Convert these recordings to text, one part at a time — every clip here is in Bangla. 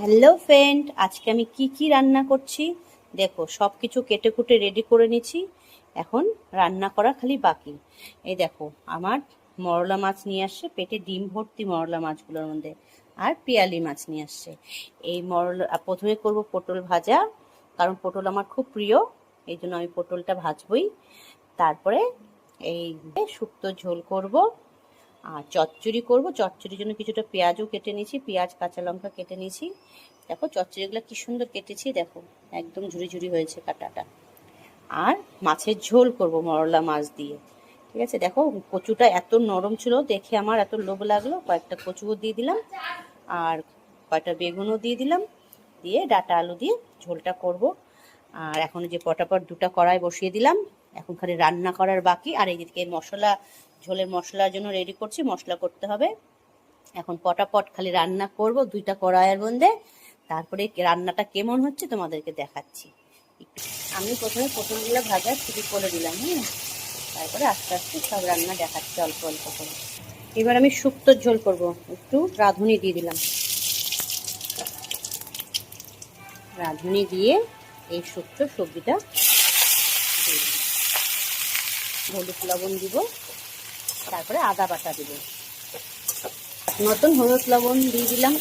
হ্যালো ফ্রেন্ড, আজকে আমি কি রান্না করছি দেখো। সব কিছু কেটে কুটে রেডি করে নিয়েছি, এখন রান্না করা খালি বাকি। এই দেখো, আমার মরলা মাছ নিয়ে আসছে, পেটে ডিম ভর্তি মরলা মাছগুলোর মধ্যে, আর পিয়ালি মাছ নিয়ে আসছে। এই মরলা প্রথমে করব পটল ভাজা, কারণ পটল আমার খুব প্রিয়, এই জন্য আমি পটলটা ভাজবই। তারপরে এই শুক্তো ঝোল করব, আর চচ্চড়ি করব। চচ্চড়ির জন্য কিছুটা পেঁয়াজও কেটে নিয়েছি, পেঁয়াজ কাঁচা লঙ্কা কেটে নিয়েছি। দেখো চচ্চড়িগুলো কি সুন্দর কেটেছি, দেখো একদম ঝুরি ঝুরি হয়েছে কাটাটা। আর মাছের ঝোল করব মরলা মাছ দিয়ে, ঠিক আছে। দেখো কচুটা এত নরম ছিল, দেখে আমার এত লোভ লাগলো, কয়েকটা কচুও দিয়ে দিলাম, আর কয়েকটা বেগুনও দিয়ে দিলাম, দিয়ে ডাটা আলু দিয়ে ঝোলটা করব। আর এখন যে পটাপট দুটো কড়াই বসিয়ে দিলাম, এখন খালি রান্না করার বাকি। আর এইদিকে মশলা, ঝোলের মশলার জন্য রেডি করছি, মশলা করতে হবে। এখন পটাপট খালি রান্না করব দুইটা কড়াইয়ের মধ্যে, তারপরে রান্নাটা কেমন হচ্ছে তোমাদেরকে দেখাচ্ছি। আমি প্রথমে পটলগুলো ভাজা শুরু করে দিলাম, হ্যাঁ, তারপরে আস্তে আস্তে সব রান্না দেখাচ্ছি অল্প অল্প করে। এবার আমি শুক্তোর ঝোল করব, একটু রাঁধুনি দিয়ে দিলাম। রাঁধুনি দিয়ে এই শুক্তো সবজিটা দিয়ে দিলাম, হলুদ লবণ দিব, তারপরে আদা বাটা দিব, নতুন হলুদ লবণ দিয়ে দিলাম।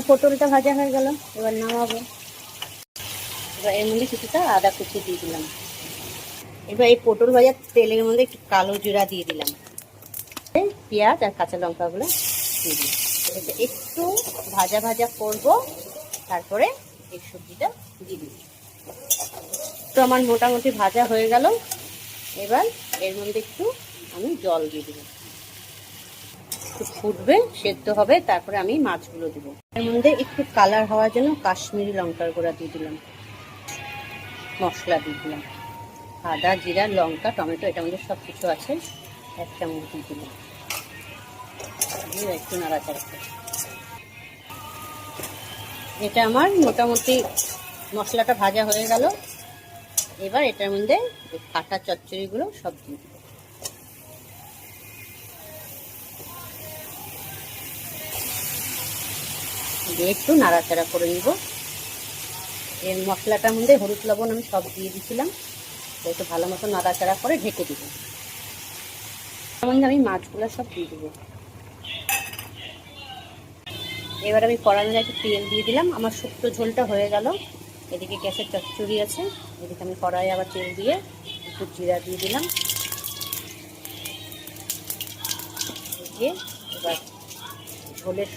পটলটা ভাজা হয়ে গেল, এবার নামাবো। এবার এর মধ্যে কিছুটা আদা কুচি দিয়ে দিলাম। এবার এই পটল ভাজার তেলের মধ্যে একটু কালো জিরা দিয়ে দিলাম, পেঁয়াজ আর কাঁচা লঙ্কাগুলো দিয়ে দিলাম। একটু ভাজা ভাজা করব, তারপরে এই সবজিটা দিয়ে দিই। তো আমার মোটামুটি ভাজা হয়ে গেল, এবার এর মধ্যে একটু আমি জল দিয়ে দিলাম, একটু ফুটবে, সেদ্ধ হবে, তারপরে আমি মাছগুলো দিব। এর মধ্যে একটু কালার হওয়ার জন্য কাশ্মীরি লঙ্কার গুঁড়া দিয়ে দিলাম, মশলা দিয়ে দিলাম, আদা জিরা লঙ্কা টমেটো এটার মধ্যে সব কিছু আছে, 1 চামচ দিয়ে দিলাম, দিয়ে একটু নাড়াচাড়া করে। এটা আমার মোটামুটি মশলাটা ভাজা হয়ে গেল, এবার এটার মধ্যে কাটা চচ্চড়িগুলো সব দিয়ে দিব। দিয়ে একটু নাড়াচাড়া করে নিব। এর মশলাটার মধ্যে হলুদ লবণ আমি সব দিয়ে দিয়েছিলাম, একটু ভালো মতো নাড়াচাড়া করে ঢেকে দিব। তার মধ্যে আমি মাছগুলো সব দিয়ে দিব। এবার আমি কড়াইতে একটু তেল দিয়ে দিলাম, আমার শুক্তো ঝোলটা হয়ে গেল। এদিকে গ্যাসের চচ্চড়ি আছে, এদিকে আমি কড়াইয়ে আবার তেল দিয়ে একটু জিরা দিয়ে দিলাম, দিয়ে এবার ঝোলের